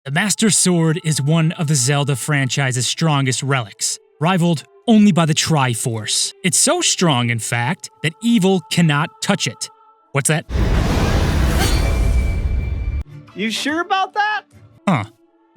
The Master Sword is one of the Zelda franchise's strongest relics, rivaled only by the Triforce. It's so strong, in fact, that evil cannot touch it. What's that? You sure about that? Huh.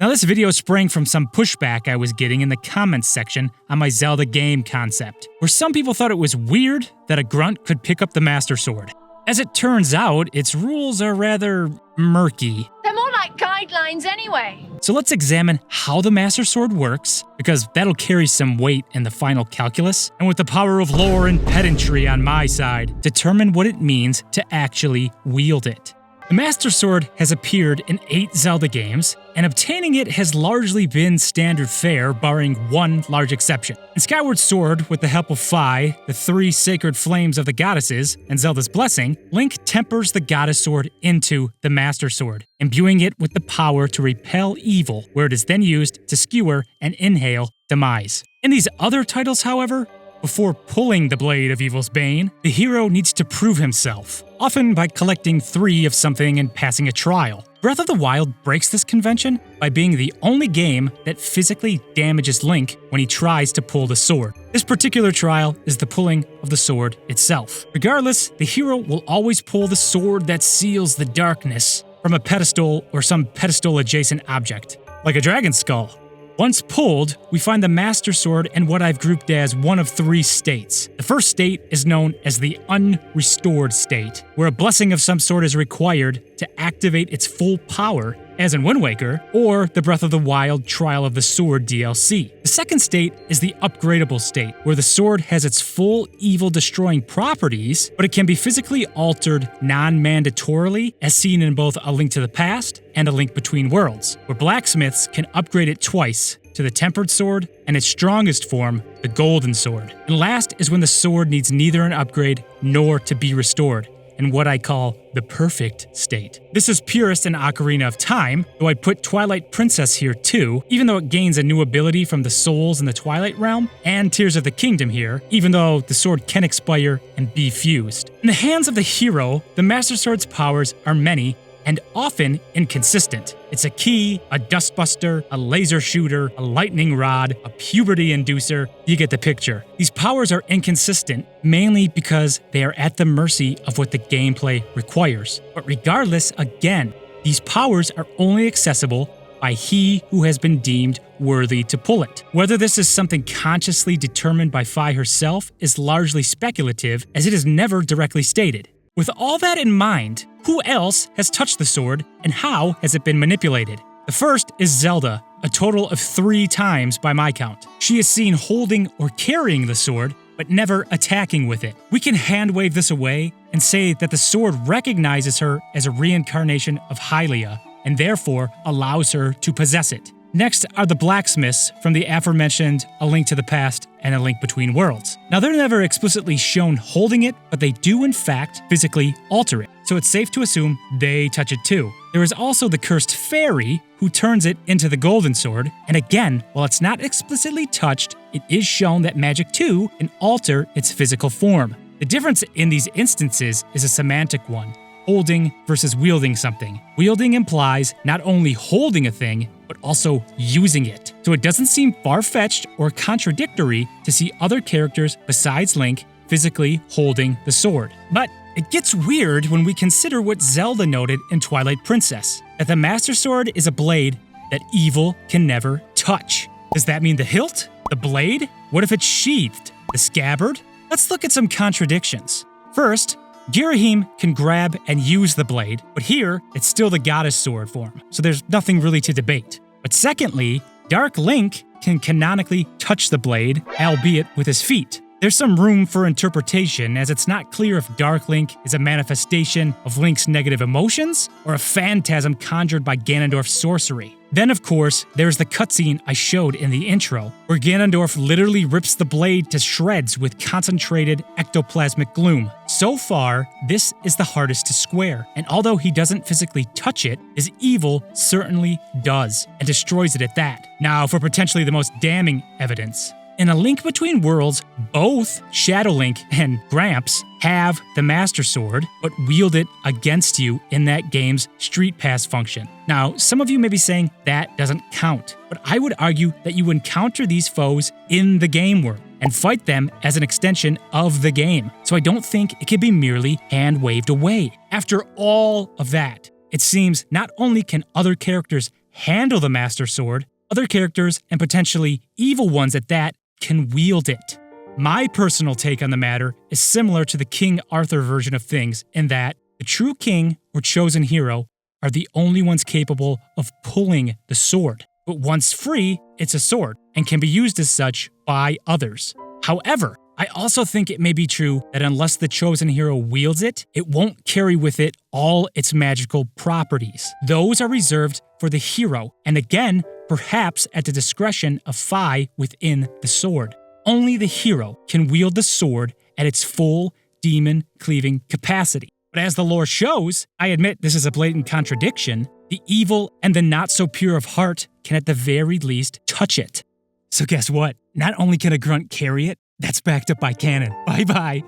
Now this video sprang from some pushback I was getting in the comments section on my Zelda game concept, where some people thought it was weird that a grunt could pick up the Master Sword. As it turns out, its rules are rather murky. They're more like guidelines anyway. So let's examine how the Master Sword works, because that'll carry some weight in the final calculus, and with the power of lore and pedantry on my side, determine what it means to actually wield it. The Master Sword has appeared in 8 Zelda games, and obtaining it has largely been standard fare, barring one large exception. In Skyward Sword, with the help of Fi, the 3 sacred flames of the goddesses, and Zelda's blessing, Link tempers the Goddess Sword into the Master Sword, imbuing it with the power to repel evil, where it is then used to skewer and inhale demise. In these other titles, however, before pulling the blade of evil's bane, the hero needs to prove himself, often by collecting 3 of something and passing a trial. Breath of the Wild breaks this convention by being the only game that physically damages Link when he tries to pull the sword. This particular trial is the pulling of the sword itself. Regardless, the hero will always pull the sword that seals the darkness from a pedestal or some pedestal-adjacent object, like a dragon skull. Once pulled, we find the Master Sword in what I've grouped as one of 3 states. The first state is known as the unrestored state, where a blessing of some sort is required to activate its full power, as in Wind Waker, or the Breath of the Wild Trial of the Sword DLC. The second state is the upgradable state, where the sword has its full evil-destroying properties, but it can be physically altered non-mandatorily, as seen in both A Link to the Past and A Link Between Worlds, where blacksmiths can upgrade it twice, to the Tempered Sword, and its strongest form, the Golden Sword. And last is when the sword needs neither an upgrade nor to be restored, in what I call the perfect state. This is purest in Ocarina of Time, though I'd put Twilight Princess here too, even though it gains a new ability from the souls in the Twilight Realm, and Tears of the Kingdom here, even though the sword can expire and be fused. In the hands of the hero, the Master Sword's powers are many and often inconsistent. It's a key, a dustbuster, a laser shooter, a lightning rod, a puberty inducer. You get the picture. These powers are inconsistent, mainly because they are at the mercy of what the gameplay requires. But regardless, again, these powers are only accessible by he who has been deemed worthy to pull it. Whether this is something consciously determined by Fi herself is largely speculative, as it is never directly stated. With all that in mind, who else has touched the sword, and how has it been manipulated? The first is Zelda, a total of 3 times by my count. She is seen holding or carrying the sword, but never attacking with it. We can hand-wave this away and say that the sword recognizes her as a reincarnation of Hylia, and therefore allows her to possess it. Next are the blacksmiths from the aforementioned A Link to the Past and A Link Between Worlds. Now they're never explicitly shown holding it, but they do in fact physically alter it, so it's safe to assume they touch it too. There is also the cursed fairy, who turns it into the Golden Sword, and again, while it's not explicitly touched, it is shown that magic too can alter its physical form. The difference in these instances is a semantic one. Holding versus wielding something. Wielding implies not only holding a thing, but also using it. So it doesn't seem far-fetched or contradictory to see other characters besides Link physically holding the sword. But it gets weird when we consider what Zelda noted in Twilight Princess, that the Master Sword is a blade that evil can never touch. Does that mean the hilt? The blade? What if it's sheathed? The scabbard? Let's look at some contradictions. First, Girahim can grab and use the blade, but here, it's still the Goddess Sword form, so there's nothing really to debate. But secondly, Dark Link can canonically touch the blade, albeit with his feet. There's some room for interpretation, as it's not clear if Dark Link is a manifestation of Link's negative emotions or a phantasm conjured by Ganondorf's sorcery. Then, of course, there's the cutscene I showed in the intro, where Ganondorf literally rips the blade to shreds with concentrated ectoplasmic gloom. So far, this is the hardest to square, and although he doesn't physically touch it, his evil certainly does, and destroys it at that. Now, for potentially the most damning evidence. In A Link Between Worlds, both Shadow Link and Gramps have the Master Sword, but wield it against you in that game's Street Pass function. Now, some of you may be saying that doesn't count, but I would argue that you encounter these foes in the game world and fight them as an extension of the game, so I don't think it can be merely hand-waved away. After all of that, it seems not only can other characters handle the Master Sword, other characters, and potentially evil ones at that, can wield it. My personal take on the matter is similar to the King Arthur version of things in that the true king or chosen hero are the only ones capable of pulling the sword. But once free, it's a sword and can be used as such by others. However, I also think it may be true that unless the chosen hero wields it, it won't carry with it all its magical properties. Those are reserved for the hero, and again, perhaps at the discretion of Fi within the sword. Only the hero can wield the sword at its full demon-cleaving capacity. But as the lore shows, I admit this is a blatant contradiction, the evil and the not-so-pure of heart can at the very least touch it. So guess what? Not only can a grunt carry it, that's backed up by canon. Bye-bye.